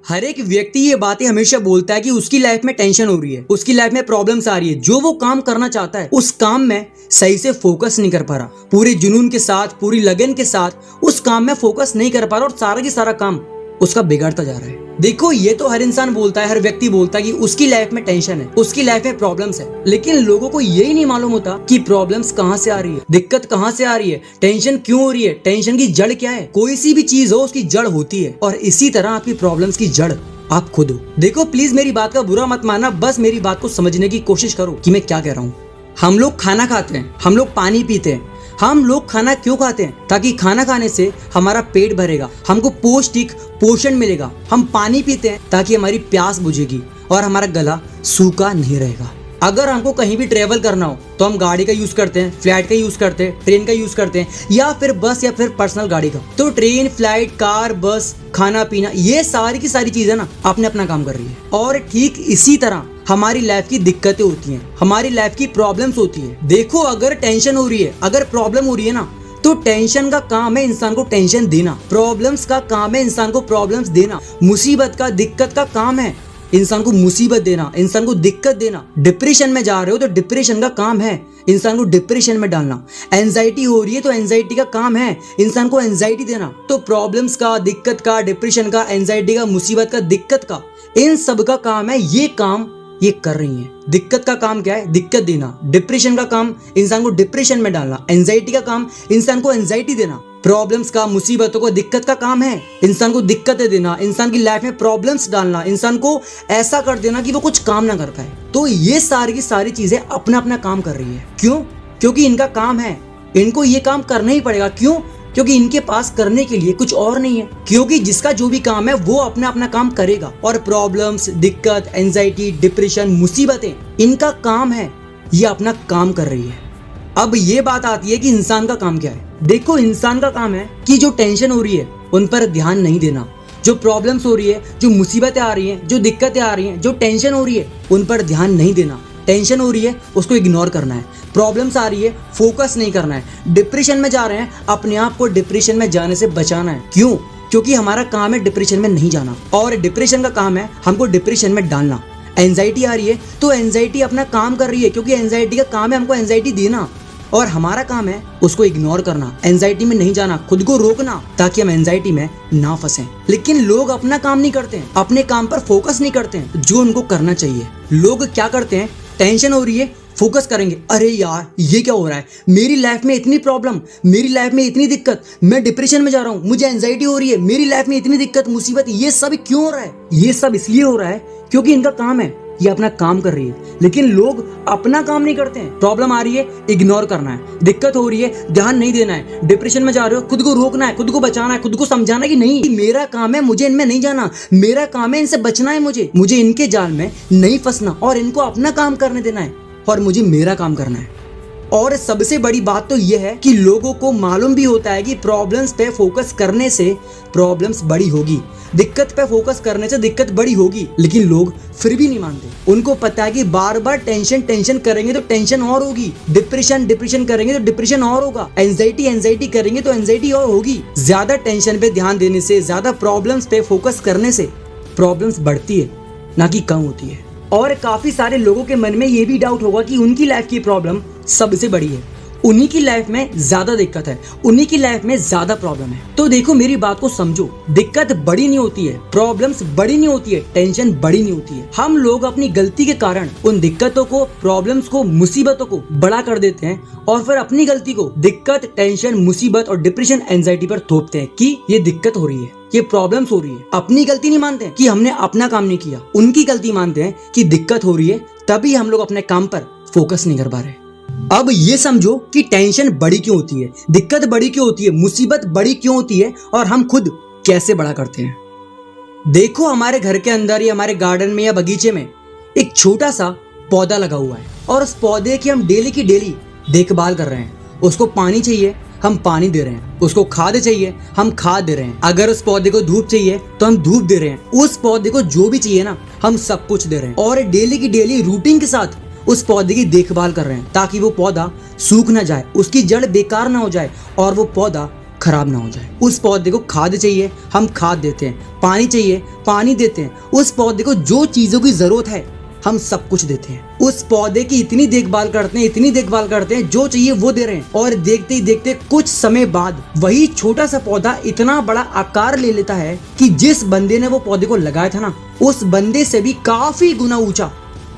हर एक व्यक्ति ये बातें हमेशा बोलता है कि उसकी लाइफ में टेंशन हो रही है, उसकी लाइफ में प्रॉब्लम्स आ रही है। जो वो काम करना चाहता है उस काम में सही से फोकस नहीं कर पा रहा, पूरे जुनून के साथ, पूरी लगन के साथ उस काम में फोकस नहीं कर पा रहा और सारा की सारा काम उसका बिगड़ता जा रहा है। देखो, ये तो हर इंसान बोलता है, हर व्यक्ति बोलता है कि उसकी लाइफ में टेंशन है, उसकी लाइफ में प्रॉब्लम्स है, लेकिन लोगों को यही नहीं मालूम होता कि प्रॉब्लम्स कहाँ से आ रही है, दिक्कत कहाँ से आ रही है, टेंशन क्यों हो रही है, टेंशन की जड़ क्या है। कोई सी भी चीज हो उसकी जड़ होती है और इसी तरह आपकी प्रॉब्लम्स की जड़ आप खुद हो। देखो, प्लीज मेरी बात का बुरा मत मानना, बस मेरी बात को समझने की कोशिश करो कि मैं क्या कह रहा हूँ। हम लोग खाना खाते हैं, हम लोग पानी पीते हैं। हम लोग खाना क्यों खाते हैं? ताकि खाना खाने से हमारा पेट भरेगा, हमको पौष्टिक पोषण मिलेगा। हम पानी पीते हैं ताकि हमारी प्यास बुझेगी और हमारा गला सूखा नहीं रहेगा। अगर हमको कहीं भी ट्रेवल करना हो तो हम गाड़ी का यूज करते हैं, फ्लाइट का यूज करते हैं, ट्रेन का यूज करते हैं या फिर बस या फिर पर्सनल गाड़ी का। तो ट्रेन, फ्लाइट, कार, बस, खाना पीना, ये सारी की सारी चीजें ना अपने अपना काम कर रही है। और ठीक इसी तरह हमारी लाइफ की दिक्कतें होती हैं, हमारी लाइफ की प्रॉब्लम्स होती है। देखो, अगर टेंशन हो रही है, अगर प्रॉब्लम हो रही है ना, तो टेंशन का काम है इंसान को टेंशन देना, प्रॉब्लम्स का काम है इंसान को प्रॉब्लम्स देना, मुसीबत का, दिक्कत का काम है इंसान को मुसीबत देना, इंसान को दिक्कत देना। डिप्रेशन में जा रहे हो तो डिप्रेशन का काम है इंसान को डिप्रेशन में डालना। एंजाइटी हो रही है तो एंजाइटी का काम है इंसान को एंजाइटी देना। तो प्रॉब्लम्स का, दिक्कत का, डिप्रेशन का, एंजाइटी का, मुसीबत का, दिक्कत का, इन सब का काम है, ये काम ये कर रही है। दिक्कत का काम क्या है? दिक्कत देना। डिप्रेशन का काम इंसान को डिप्रेशन में डालना। एंजाइटी का काम इंसान को एंजाइटी देना। प्रॉब्लम्स का, मुसीबतों को, दिक्कत का काम है इंसान को दिक्कतें देना, इंसान की लाइफ में प्रॉब्लम्स डालना, इंसान को ऐसा कर देना कि वो कुछ काम ना कर पाए। तो ये सारी की सारी चीजें अपना अपना काम कर रही है। क्यों? क्योंकि इनका काम है, इनको ये काम करना ही पड़ेगा। क्यों? क्योंकि इनके पास करने के लिए कुछ और नहीं है। क्योंकि जिसका जो भी काम है वो अपना अपना काम करेगा और प्रॉब्लम्स, दिक्कत, एंजाइटी, डिप्रेशन, मुसीबतें, इनका काम है, ये अपना काम कर रही है। अब ये बात आती है कि इंसान का काम क्या है। देखो, इंसान का काम है कि जो टेंशन हो रही है उन पर ध्यान नहीं देना, जो प्रॉब्लम्स हो रही है, जो मुसीबतें आ रही हैं, जो दिक्कतें आ रही हैं, जो टेंशन हो रही है उन पर ध्यान नहीं देना। टेंशन हो रही है उसको इग्नोर करना है, प्रॉब्लम्स आ रही है फोकस नहीं करना है। डिप्रेशन में जा रहे हैं, अपने आप को डिप्रेशन में जाने से बचाना है। क्यों? क्योंकि हमारा काम है डिप्रेशन में नहीं जाना और डिप्रेशन का काम है हमको डिप्रेशन में डालना। एंजाइटी आ रही है तो एंजाइटी अपना काम कर रही है, क्योंकि एंजाइटी का काम है हमको एंजाइटी देना और हमारा काम है उसको इग्नोर करना, एंजाइटी में नहीं जाना, खुद को रोकना ताकि हम एंजाइटी में ना फंसें। लेकिन लोग अपना काम नहीं करते हैं, अपने काम पर फोकस नहीं करते हैं जो उनको करना चाहिए। लोग क्या करते हैं? टेंशन हो रही है, फोकस करेंगे, अरे यार ये क्या हो रहा है, मेरी लाइफ में इतनी प्रॉब्लम, मेरी लाइफ में इतनी दिक्कत, मैं डिप्रेशन में जा रहा हूँ, मुझे एंजाइटी हो रही है, मेरी लाइफ में इतनी दिक्कत, मुसीबत, ये सब क्यों हो रहा है? ये सब इसलिए हो रहा है क्योंकि इनका काम है, ये अपना काम कर रही है। लेकिन लोग अपना काम नहीं करते हैं। प्रॉब्लम आ रही है, इग्नोर करना है, दिक्कत हो रही है, ध्यान नहीं देना है, डिप्रेशन में जा रहे हो, खुद को रोकना है, खुद को बचाना है, खुद को समझाना कि नहीं, मेरा काम है, मुझे इनमें नहीं जाना, मेरा काम है इनसे बचना है, मुझे इनके जाल में नहीं फंसना और इनको अपना काम करने देना है और मुझे मेरा काम करना है। और सबसे बड़ी बात तो यह है कि लोगों को मालूम भी होता है कि प्रॉब्लम्स पे फोकस करने से प्रॉब्लम्स बड़ी होगी, दिक्कत पे फोकस करने से दिक्कत बड़ी होगी, लेकिन लोग फिर भी नहीं मानते। उनको पता है कि बार बार टेंशन करेंगे तो टेंशन और होगी, डिप्रेशन करेंगे तो डिप्रेशन और होगा, एंजाइटी करेंगे तो एंजाइटी और होगी। ज्यादा टेंशन पे ध्यान देने से, ज्यादा प्रॉब्लम्स पे फोकस करने से प्रॉब्लम्स बढ़ती है, ना कि कम होती है। और काफी सारे लोगों के मन में ये भी डाउट होगा कि उनकी लाइफ की प्रॉब्लम सबसे बड़ी है, उन्हीं की लाइफ में ज्यादा दिक्कत है, उन्हीं की लाइफ में ज्यादा प्रॉब्लम है। तो देखो, मेरी बात को समझो, दिक्कत बड़ी नहीं होती है, प्रॉब्लम्स बड़ी नहीं होती है, टेंशन बड़ी नहीं होती है। हम लोग अपनी गलती के कारण उन दिक्कतों को, प्रॉब्लम्स को, मुसीबतों को बड़ा कर देते हैं और फिर अपनी गलती को दिक्कत, टेंशन, मुसीबत और डिप्रेशन, एंजाइटी पर थोपते हैं कि ये दिक्कत हो रही है, ये प्रॉब्लम्स हो रही है। अपनी गलती नहीं मानते हैं कि हमने अपना काम नहीं किया, उनकी गलती मानते हैं कि दिक्कत हो रही है, तभी हम लोग अपने काम पर फोकस नहीं कर पा रहे। अब ये समझो कि टेंशन बड़ी क्यों होती है, दिक्कत बड़ी क्यों होती है, मुसीबत बड़ी क्यों होती है और हम खुद कैसे बड़ा करते हैं। देखो, हमारे घर के अंदर या हमारे गार्डन में या बगीचे में एक छोटा सा पौधा लगा हुआ है और उस पौधे की हम डेली की डेली देखभाल कर रहे हैं। उसको पानी चाहिए, हम पानी दे रहे हैं, उसको खाद चाहिए, हम खाद दे रहे हैं, अगर उस पौधे को धूप चाहिए तो हम धूप दे रहे हैं, उस पौधे को जो भी चाहिए ना, हम सब कुछ दे रहे हैं और डेली की डेली रूटीन के साथ उस पौधे की देखभाल कर रहे हैं ताकि वो पौधा सूख ना जाए, उसकी जड़ बेकार ना हो जाए और वो पौधा खराब ना हो जाए। उस पौधे को खाद चाहिए, हम खाद देते हैं, पानी चाहिए, पानी देते हैं। उस पौधे को जो चीजों की जरूरत है हम सब कुछ देते हैं। उस पौधे की इतनी देखभाल करते हैं, इतनी देखभाल करते हैं, जो चाहिए वो दे रहे हैं। और देखते ही देखते कुछ समय बाद वही छोटा सा पौधा इतना बड़ा आकार ले लेता है कि जिस बंदे ने वो पौधे को लगाया था ना, उस बंदे से भी काफी गुना ऊंचा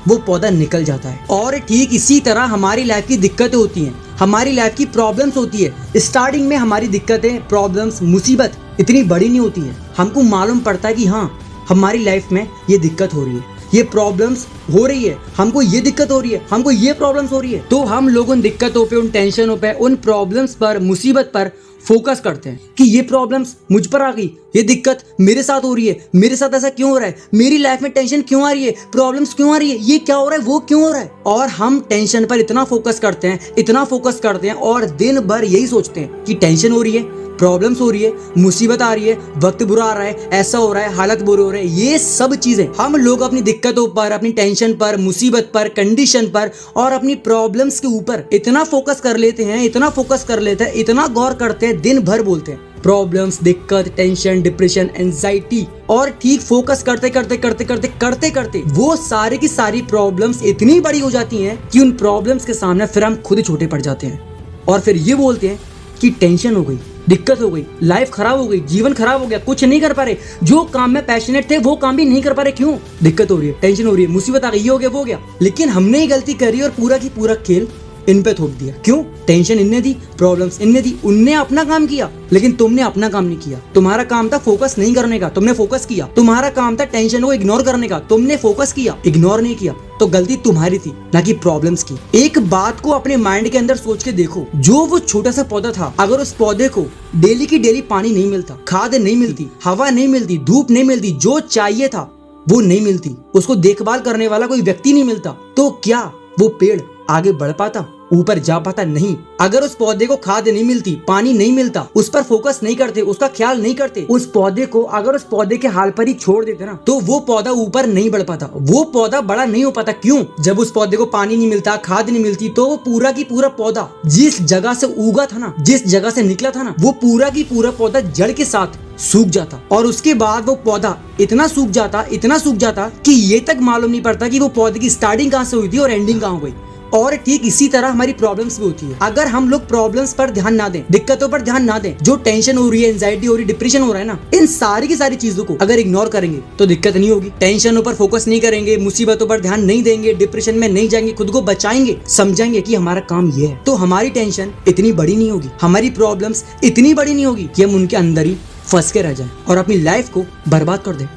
वो पौधा निकल जाता है। और ठीक इसी तरह हमारी लाइफ की दिक्कतें होती हैं, हमारी लाइफ की प्रॉब्लम्स होती है। स्टार्टिंग में हमारी दिक्कतें, प्रॉब्लम्स, मुसीबत इतनी बड़ी नहीं होती है। हमको मालूम पड़ता है कि हाँ, हमारी लाइफ में ये दिक्कत हो रही है, ये प्रॉब्लम्स हो रही है, हमको ये दिक्कत हो रही है, हमको ये प्रॉब्लम्स हो रही है। तो हम लोग उन दिक्कतों पे, उन टेंशनों पे, उन प्रॉब्लम्स पर, मुसीबत पर फोकस करते हैं कि ये प्रॉब्लम्स मुझ पर आ गई, ये दिक्कत मेरे साथ हो रही है, मेरे साथ ऐसा क्यों हो रहा है, मेरी लाइफ में टेंशन क्यों आ रही है, प्रॉब्लम्स क्यों आ रही है, ये क्या हो रहा है, वो क्यों हो रहा है। और हम टेंशन पर इतना फोकस करते हैं, इतना फोकस करते हैं और दिन भर यही सोचते हैं कि टेंशन हो रही है, प्रॉब्लम्स हो रही है, मुसीबत आ रही है, वक्त बुरा आ रहा है, ऐसा हो रहा है, हालत बुरे हो रहे हैं। ये सब चीजें हम लोग अपनी दिक्कतों पर, अपनी टेंशन पर, मुसीबत पर, कंडीशन पर और अपनी प्रॉब्लम्स के ऊपर इतना फोकस कर लेते हैं, इतना फोकस कर लेते हैं, इतना गौर करते हैं, दिन भर बोलते हैं प्रॉब्लम्स, दिक्कत, टेंशन, डिप्रेशन, एंजाइटी। और ठीक फोकस करते करते करते करते करते करते वो सारी की सारी प्रॉब्लम्स इतनी बड़ी हो जाती हैं कि उन प्रॉब्लम्स के सामने फिर हम खुद छोटे पड़ जाते हैं और फिर ये बोलते हैं कि टेंशन हो गई, दिक्कत हो गई, लाइफ खराब हो गई, जीवन खराब हो गया, कुछ नहीं कर पा रहे, जो काम में पैशनेट थे वो काम भी नहीं कर पा रहे। क्यों? दिक्कत हो रही है, टेंशन हो रही है, मुसीबत आ गई, ये हो गया, वो हो गया। लेकिन हमने ही गलती करी और पूरा की पूरा खेल इन पे थोप दिया। क्यों? टेंशन इनने दी, प्रॉब्लम्स इनने दी, उनने अपना काम किया लेकिन तुमने अपना काम नहीं किया। तुम्हारा काम था फोकस नहीं करने का, तुमने फोकस किया। तुम्हारा काम था टेंशन को इग्नोर करने का, तुमने फोकस किया, इग्नोर नहीं किया। तो गलती तुम्हारी थी, ना कि प्रॉब्लम्स की। एक बात को अपने माइंड के अंदर सोच के देखो, जो वो छोटा सा पौधा था, अगर उस पौधे को डेली की डेली पानी नहीं मिलता, खाद नहीं मिलती, हवा नहीं मिलती, धूप नहीं मिलती, जो चाहिए था वो नहीं मिलती, उसको देखभाल करने वाला कोई व्यक्ति नहीं मिलता, तो क्या वो पेड़ आगे बढ़ पाता, ऊपर जा पाता? नहीं। अगर उस पौधे को खाद नहीं मिलती, पानी नहीं मिलता, उस पर फोकस नहीं करते, उसका ख्याल नहीं करते, उस पौधे को अगर उस पौधे के हाल पर ही छोड़ देते ना, तो वो पौधा ऊपर नहीं बढ़ पाता, वो पौधा बड़ा नहीं हो पाता। क्यों? जब उस पौधे को पानी नहीं मिलता, खाद नहीं मिलती, तो वो पूरा की पूरा पौधा जिस जगह से उगा था ना, जिस जगह से निकला था ना, वो पूरा की पूरा पौधा जड़ के साथ सूख जाता। और उसके बाद वो पौधा इतना सूख जाता, इतना सूख जाता कि ये तक मालूम नहीं पड़ता कि वो पौधे की स्टार्टिंग कहाँ से हुई थी और एंडिंग कहाँ हो गई। और ठीक इसी तरह हमारी प्रॉब्लम्स भी होती है। अगर हम लोग प्रॉब्लम्स पर ध्यान ना दें, दिक्कतों पर ध्यान ना दें, जो टेंशन हो रही है, एंजाइटी हो रही है, डिप्रेशन हो रहा है ना, इन सारी की सारी चीजों को अगर इग्नोर करेंगे तो दिक्कत नहीं होगी। टेंशनों पर फोकस नहीं करेंगे, मुसीबतों पर ध्यान नहीं देंगे, डिप्रेशन में नहीं जाएंगे, खुद को बचाएंगे, समझेंगे कि हमारा काम ये है, तो हमारी टेंशन इतनी बड़ी नहीं होगी, हमारी प्रॉब्लम्स इतनी बड़ी नहीं होगी कि हम उनके अंदर ही फंस के रह जाएं और अपनी लाइफ को बर्बाद कर दें।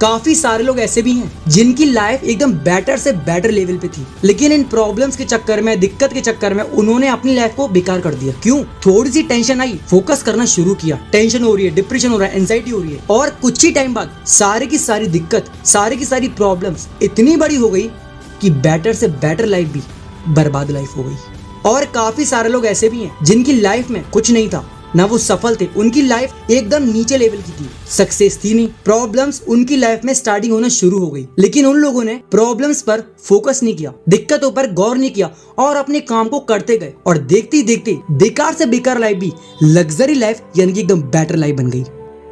काफी सारे लोग ऐसे भी हैं जिनकी लाइफ एकदम बेटर से बेटर लेवल पे थी, लेकिन इन प्रॉब्लम्स के चक्कर में, दिक्कत के चक्कर में उन्होंने अपनी लाइफ को बेकार कर दिया। क्यों? थोड़ी सी टेंशन आई, फोकस करना शुरू किया, टेंशन हो रही है, डिप्रेशन हो रहा है, एंजाइटी हो रही है, और कुछ ही टाइम बाद सारी की सारी दिक्कत, सारी की सारी प्रॉब्लम्स इतनी बड़ी हो गई कि बेटर से बेटर लाइफ भी बर्बाद लाइफ हो गई। और काफी सारे लोग ऐसे भी हैं जिनकी लाइफ में कुछ नहीं था, ना वो सफल थे, उनकी लाइफ एकदम नीचे लेवल की थी, सक्सेस थी नहीं, प्रॉब्लम्स उनकी लाइफ में स्टार्टिंग होना शुरू हो गई, लेकिन उन लोगों ने प्रॉब्लम्स पर फोकस नहीं किया, दिक्कतों पर गौर नहीं किया और अपने काम को करते गए, और देखते ही देखते बेकार से बेकार लाइफ भी लग्जरी लाइफ यानी कि एकदम बेटर लाइफ बन गई।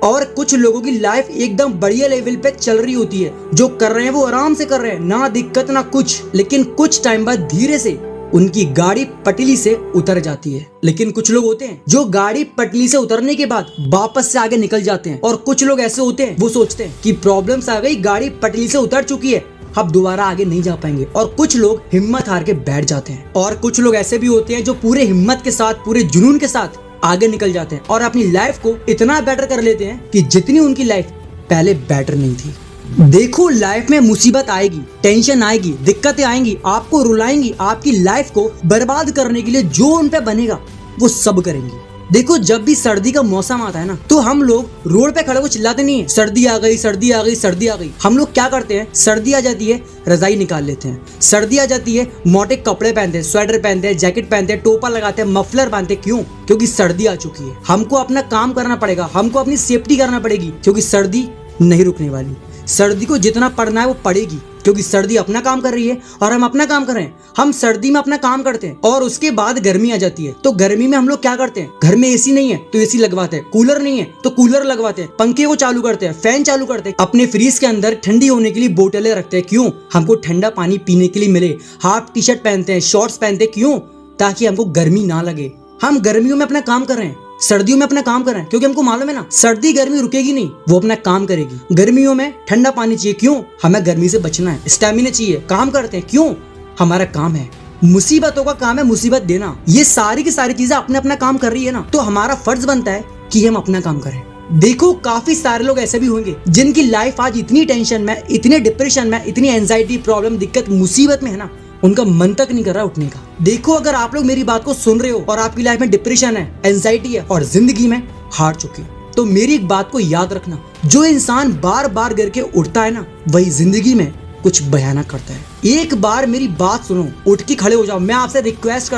और कुछ लोगों की लाइफ एकदम बढ़िया लेवल पे चल रही होती है, जो कर रहे हैं वो आराम से कर रहे हैं, ना दिक्कत ना कुछ, लेकिन कुछ टाइम बाद धीरे से उनकी गाड़ी पटरी से उतर जाती है। लेकिन कुछ लोग होते हैं जो गाड़ी पटरी से उतरने के बाद वापस से आगे निकल जाते हैं, और कुछ लोग ऐसे होते हैं वो सोचते हैं कि प्रॉब्लम्स आ गई, गाड़ी पटरी से उतर चुकी है, अब दोबारा आगे नहीं जा पाएंगे, और कुछ लोग हिम्मत हार के बैठ जाते हैं। और कुछ लोग ऐसे भी होते हैं जो पूरे हिम्मत के साथ, पूरे जुनून के साथ आगे निकल जाते हैं और अपनी लाइफ को इतना बेटर कर लेते हैं कि जितनी उनकी लाइफ पहले बेटर नहीं थी। देखो, लाइफ में मुसीबत आएगी, टेंशन आएगी, दिक्कतें आएंगी, आपको रुलाएंगी, आपकी लाइफ को बर्बाद करने के लिए जो उन पे बनेगा वो सब करेंगी। देखो, जब भी सर्दी का मौसम आता है ना, तो हम लोग रोड पे खड़े को चिल्लाते नहीं है सर्दी आ गई, सर्दी आ गई, सर्दी आ गई। हम लोग क्या करते हैं, सर्दी आ जाती है रजाई निकाल लेते हैं, सर्दी आ जाती है मोटे कपड़े पहनते हैं, स्वेटर पहनते हैं, जैकेट पहनते हैं, टोपा लगाते हैं, मफलर बांधते हैं। क्यों? क्योंकि सर्दी आ चुकी है, हमको अपना काम करना पड़ेगा, हमको अपनी सेफ्टी करना पड़ेगी, क्योंकि सर्दी नहीं रुकने वाली। सर्दी को जितना पड़ना है वो पड़ेगी, क्योंकि सर्दी अपना काम कर रही है और हम अपना काम कर रहे हैं। हम सर्दी में अपना काम करते हैं और उसके बाद गर्मी आ जाती है, तो गर्मी में हम लोग क्या करते हैं, घर में एसी नहीं है तो एसी लगवाते हैं, कूलर नहीं है तो कूलर लगवाते हैं, पंखे को चालू करते हैं, फैन चालू करते हैं, अपने फ्रीज के अंदर ठंडी होने के लिए बोतलें रखते हैं। क्यों? हमको ठंडा पानी पीने के लिए मिले। हाफ टी शर्ट पहनते हैं, शॉर्ट्स पहनते हैं, क्यों? ताकि हमको गर्मी ना लगे। हम गर्मियों में अपना काम कर रहे हैं, सर्दियों में अपना काम कर रहे हैं, क्योंकि हमको मालूम है ना सर्दी गर्मी रुकेगी नहीं, वो अपना काम करेगी। गर्मियों में ठंडा पानी चाहिए, क्यों? हमें गर्मी से बचना है, स्टैमिना चाहिए, काम करते हैं, क्यों? हमारा काम है, मुसीबतों का काम है मुसीबत देना। ये सारी की सारी चीजें अपने अपना काम कर रही है ना, तो हमारा फर्ज बनता है कि हम अपना काम करें। देखो काफी सारे लोग ऐसे भी होंगे जिनकी लाइफ आज इतनी टेंशन में, इतने डिप्रेशन में, इतनी एंजाइटी, प्रॉब्लम, दिक्कत, मुसीबत में है ना, उनका मन तक नहीं कर रहा उठने का। देखो अगर आप लोग मेरी बात को सुन रहे हो और आपकी लाइफ में डिप्रेशन है, एंजाइटी है और जिंदगी में हार चुके हो, तो मेरी एक बात को याद रखना, जो इंसान बार बार करके उठता है ना, वही जिंदगी में कुछ भयानक करता है। एक बार मेरी बात सुनो, उठ के खड़े हो जाओ। मैं आपसे रिक्वेस्ट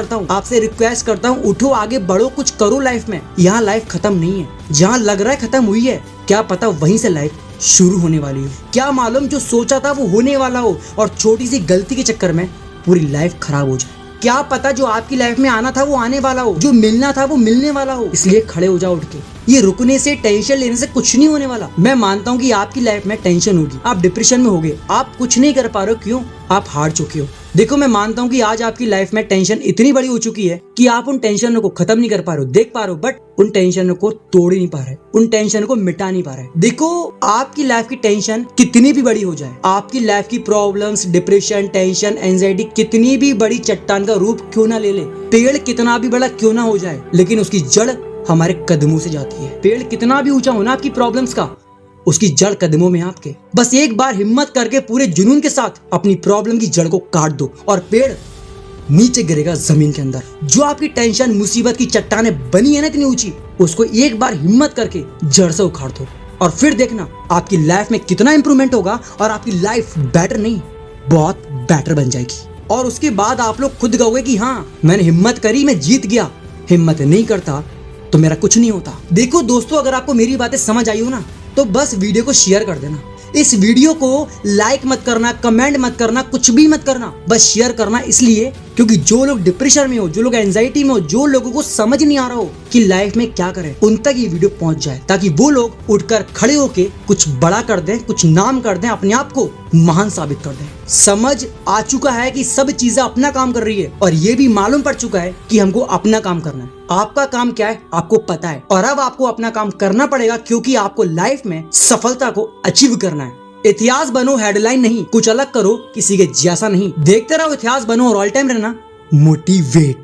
करता हूँ, उठो, आगे बढ़ो, कुछ करो लाइफ में। यहाँ लाइफ खत्म नहीं है, जहाँ लग रहा है खत्म हुई है, क्या पता वहीं से लाइफ शुरू होने वाली हो। क्या मालूम जो सोचा था वो होने वाला हो और छोटी सी गलती के चक्कर में पूरी लाइफ खराब हो जाए। क्या पता जो आपकी लाइफ में आना था वो आने वाला हो, जो मिलना था वो मिलने वाला हो। इसलिए खड़े हो जाओ उठ के। ये रुकने से, टेंशन लेने से कुछ नहीं होने वाला। मैं मानता हूँ कि आपकी लाइफ में टेंशन होगी, आप डिप्रेशन में होगे, आप कुछ नहीं कर पा रहे हो, क्यों? आप हार चुके हो। देखो मैं मानता हूँ कि आज आपकी लाइफ में टेंशन इतनी बड़ी हो चुकी है कि आप उन टेंशनों को खत्म नहीं कर पा रहे हो, देख पा रहे हो, बट उन टेंशनों को तोड़ ही नहीं पा रहे, उन टेंशन को मिटा नहीं पा रहे। देखो आपकी लाइफ की टेंशन कितनी भी बड़ी हो जाए, आपकी लाइफ की प्रॉब्लम्स, डिप्रेशन, टेंशन, एंजाइटी कितनी भी बड़ी चट्टान का रूप क्यों ना ले ले, पेड़ कितना भी बड़ा क्यों ना हो जाए, लेकिन उसकी जड़ हमारे कदमों से जाती है। पेड़ कितना भी ऊंचा हो ना आपकी प्रॉब्लम्स का, उसकी जड़ कदमों में आपके। बस एक बार हिम्मत करके पूरे जुनून के साथ अपनी प्रॉब्लम की जड़ को काट दो और पेड़ नीचे गिरेगा जमीन के अंदर। जो आपकी टेंशन, मुसीबत की चट्टानें बनी है ना इतनी ऊंची, उसको एक बार हिम्मत करके जड़ से उखाड़ दो और फिर देखना आपकी लाइफ में कितना इंप्रूवमेंट होगा और आपकी लाइफ बेटर नहीं बहुत बेटर बन जाएगी। और उसके बाद आप लोग खुद कहोगे कि हाँ मैंने हिम्मत करी, मैं जीत गया। हिम्मत नहीं करता तो मेरा कुछ नहीं होता। देखो दोस्तों, अगर आपको मेरी बातें समझ आई हो ना, तो बस वीडियो को शेयर कर देना। इस वीडियो को लाइक मत करना, कमेंट मत करना, कुछ भी मत करना, बस शेयर करना। इसलिए क्योंकि जो लोग डिप्रेशन में हो, जो लोग एंजाइटी में हो, जो लोगों को समझ नहीं आ रहा हो कि लाइफ में क्या करें, उन तक ये वीडियो पहुंच जाए, ताकि वो लोग उठकर खड़े होके कुछ बड़ा कर दें, कुछ नाम कर दें, अपने आप को महान साबित कर दें। समझ आ चुका है कि सब चीजें अपना काम कर रही है और ये भी मालूम पड़ चुका है कि हमको अपना काम करना है। आपका काम क्या है आपको पता है और अब आपको अपना काम करना पड़ेगा, क्योंकि आपको लाइफ में सफलता को अचीव करना है। इतिहास बनो, हेडलाइन नहीं, कुछ अलग करो, किसी के जैसा नहीं। देखते रहो इतिहास बनो और ऑल टाइम रहना मोटिवेट।